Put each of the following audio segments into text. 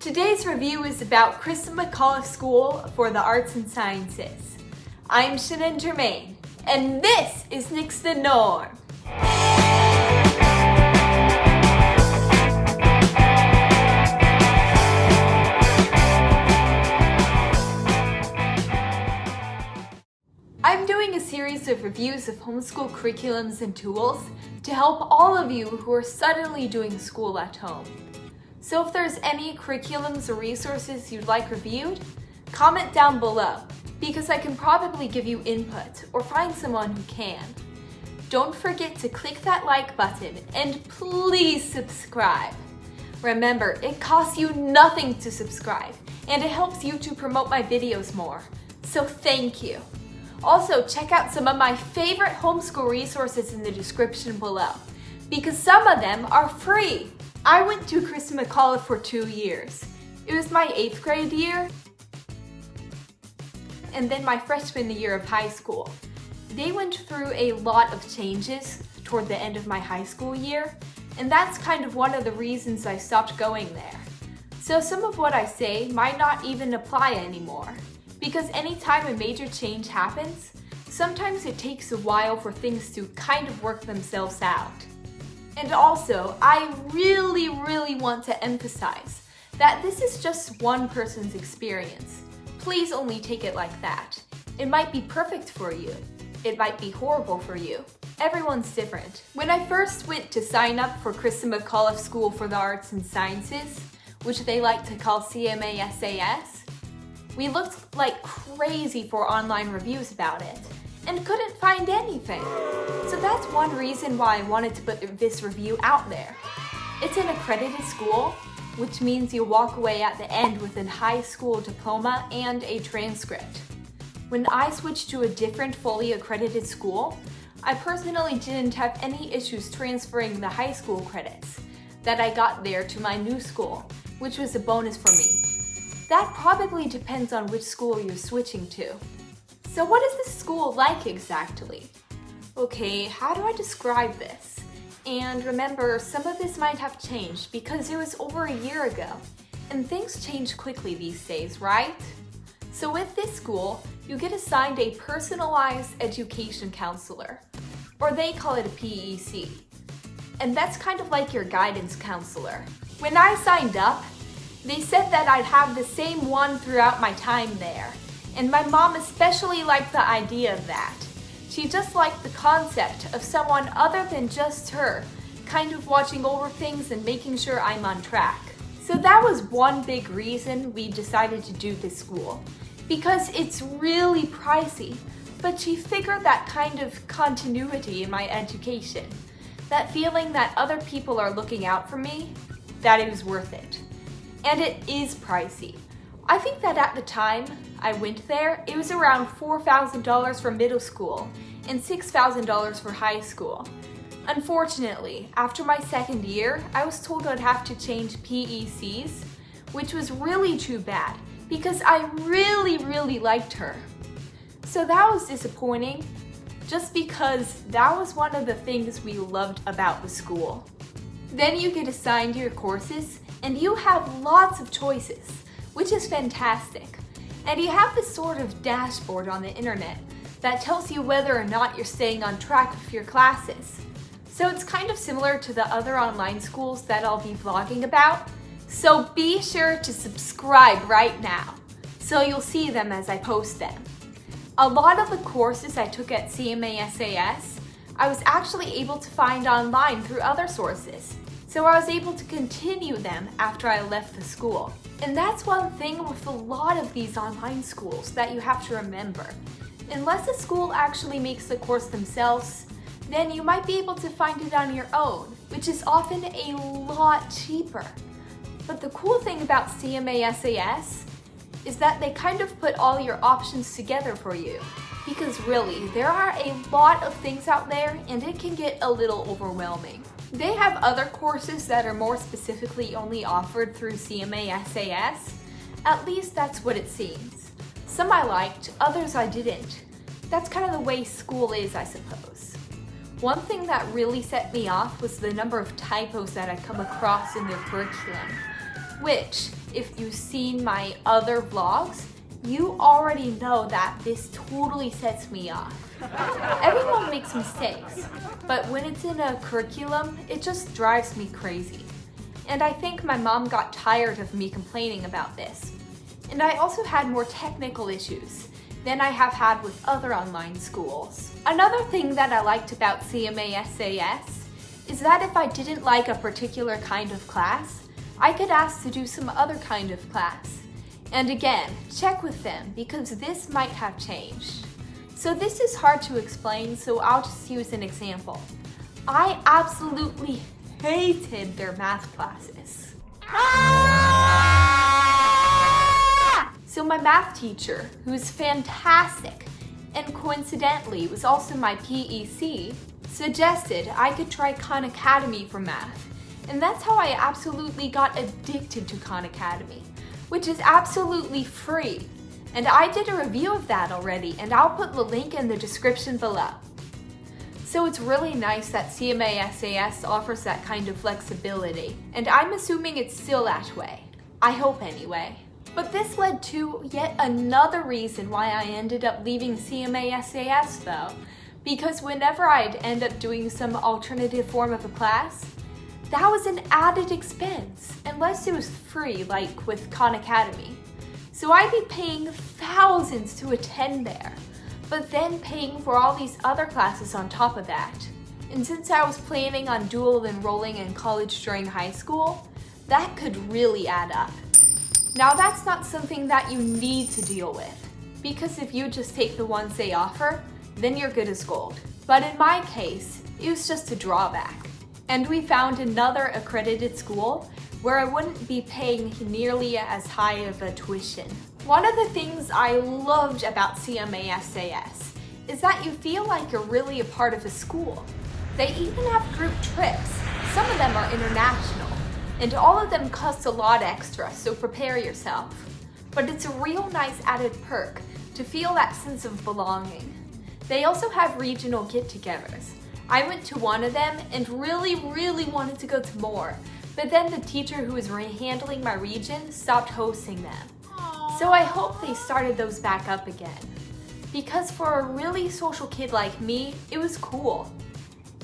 Today's review is about Kristen McAuliffe's School for the Arts and Sciences. I'm Shannon Germain, and this is Nix the Norm. I'm doing a series of reviews of homeschool curriculums and tools to help all of you who are suddenly doing school at home. So if there's any curriculums or resources you'd like reviewed, comment down below, because I can probably give you input or find someone who can. Don't forget to click that like button and please subscribe. Remember, it costs you nothing to subscribe and it helps YouTube promote my videos more, so thank you. Also, check out some of my favorite homeschool resources in the description below, because some of them are free. I went to Kristen McAuliffe for 2 years. It was my 8th grade year, and then my freshman year of high school. They went through a lot of changes toward the end of my high school year, and that's kind of one of the reasons I stopped going there. So some of what I say might not even apply anymore, because anytime a major change happens, sometimes it takes a while for things to kind of work themselves out. And also, I really want to emphasize that this is just one person's experience. Please only take it like that. It might be perfect for you. It might be horrible for you. Everyone's different. When I first went to sign up for Kristen McAuliffe's School for the Arts and Sciences, which they like to call CMASAS, we looked like crazy for online reviews about it and couldn't find anything. So that's one reason why I wanted to put this review out there. It's an accredited school, which means you walk away at the end with a high school diploma and a transcript. When I switched to a different fully accredited school, I personally didn't have any issues transferring the high school credits that I got there to my new school, which was a bonus for me. That probably depends on which school you're switching to. So what is this school like exactly? Okay, how do I describe this? And remember, some of this might have changed because it was over a year ago, and things change quickly these days, right? So with this school, you get assigned a personalized education counselor, or they call it a PEC. And that's kind of like your guidance counselor. When I signed up, they said that I'd have the same one throughout my time there. And my mom especially liked the idea of that. She just liked the concept of someone other than just her, kind of watching over things and making sure I'm on track. So that was one big reason we decided to do this school, because it's really pricey, but she figured that kind of continuity in my education, that feeling that other people are looking out for me, that it was worth it. And it is pricey. I think that at the time I went there, it was around $4,000 for middle school and $6,000 for high school. Unfortunately, after my second year, I was told I'd have to change PECs, which was really too bad because I really liked her. So that was disappointing, just because that was one of the things we loved about the school. Then you get assigned your courses and you have lots of choices, which is fantastic. And you have this sort of dashboard on the internet that tells you whether or not you're staying on track with your classes. So it's kind of similar to the other online schools that I'll be vlogging about. So be sure to subscribe right now, so you'll see them as I post them. A lot of the courses I took at CMASAS, I was actually able to find online through other sources. So I was able to continue them after I left the school. And that's one thing with a lot of these online schools that you have to remember. Unless a school actually makes the course themselves, then you might be able to find it on your own, which is often a lot cheaper. But the cool thing about CMASAS is that they kind of put all your options together for you. Because really, there are a lot of things out there and it can get a little overwhelming. They have other courses that are more specifically only offered through CMASAS. At least that's what it seems. Some I liked, others I didn't. That's kind of the way school is, I suppose. One thing that really set me off was the number of typos that I come across in their curriculum, which, if you've seen my other vlogs, you already know that this totally sets me off. Everyone makes mistakes, but when it's in a curriculum, it just drives me crazy. And I think my mom got tired of me complaining about this. And I also had more technical issues than I have had with other online schools. Another thing that I liked about CMASAS is that if I didn't like a particular kind of class, I could ask to do some other kind of class. And again, check with them because this might have changed. So this is hard to explain, so I'll just use an example. I absolutely hated their math classes. So my math teacher, who's fantastic and coincidentally was also my PEC, suggested I could try Khan Academy for math. And that's how I absolutely got addicted to Khan Academy, which is absolutely free. And I did a review of that already, and I'll put the link in the description below. So it's really nice that CMASAS offers that kind of flexibility, and I'm assuming it's still that way. I hope anyway. But this led to yet another reason why I ended up leaving CMASAS though, because whenever I'd end up doing some alternative form of a class, that was an added expense, unless it was free like with Khan Academy. So I'd be paying thousands to attend there, but then paying for all these other classes on top of that. And since I was planning on dual enrolling in college during high school, that could really add up. Now that's not something that you need to deal with, because if you just take the ones they offer, then you're good as gold. But in my case, it was just a drawback. And we found another accredited school where I wouldn't be paying nearly as high of a tuition. One of the things I loved about CMASAS is that you feel like you're really a part of a school. They even have group trips. Some of them are international, and all of them cost a lot extra, so prepare yourself. But it's a real nice added perk to feel that sense of belonging. They also have regional get-togethers. I went to one of them and really wanted to go to more, but then the teacher who was handling my region stopped hosting them. So I hope they started those back up again, because for a really social kid like me, it was cool.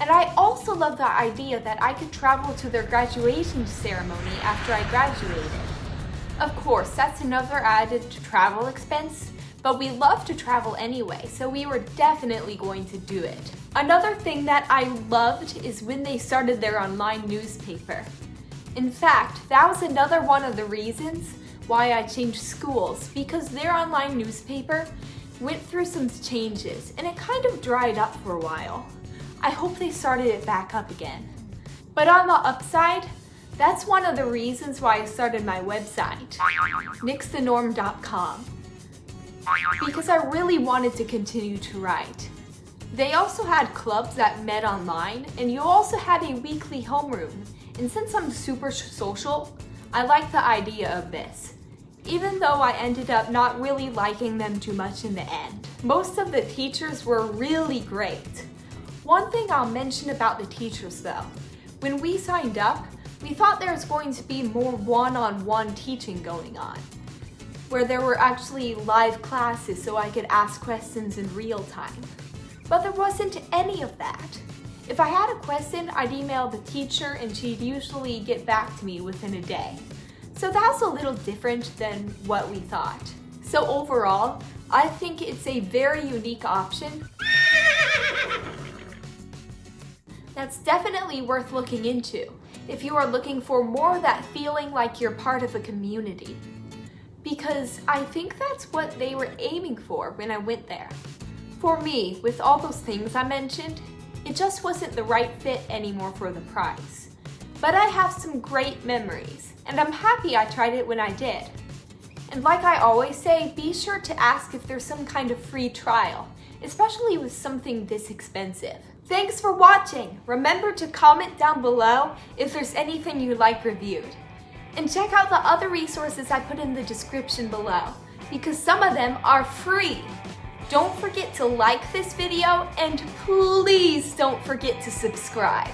And I also love the idea that I could travel to their graduation ceremony after I graduated. Of course, that's another added travel expense, but we love to travel anyway, so we were definitely going to do it. Another thing that I loved is when they started their online newspaper. In fact, that was another one of the reasons why I changed schools, because their online newspaper went through some changes and it kind of dried up for a while. I hope they started it back up again. But on the upside, that's one of the reasons why I started my website, nixthenorm.com, because I really wanted to continue to write. They also had clubs that met online, and you also had a weekly homeroom. And since I'm super social, I like the idea of this, even though I ended up not really liking them too much in the end. Most of the teachers were really great. One thing I'll mention about the teachers though, when we signed up, we thought there was going to be more one-on-one teaching going on, where there were actually live classes so I could ask questions in real time. But there wasn't any of that. If I had a question, I'd email the teacher and she'd usually get back to me within a day. So that's a little different than what we thought. So overall, I think it's a very unique option that's definitely worth looking into if you are looking for more of that feeling like you're part of a community. Because I think that's what they were aiming for when I went there. For me, with all those things I mentioned, it just wasn't the right fit anymore for the price. But I have some great memories, and I'm happy I tried it when I did. And like I always say, be sure to ask if there's some kind of free trial, especially with something this expensive. Thanks for watching! Remember to comment down below if there's anything you'd like reviewed. And check out the other resources I put in the description below, because some of them are free. Don't forget to like this video, and please don't forget to subscribe.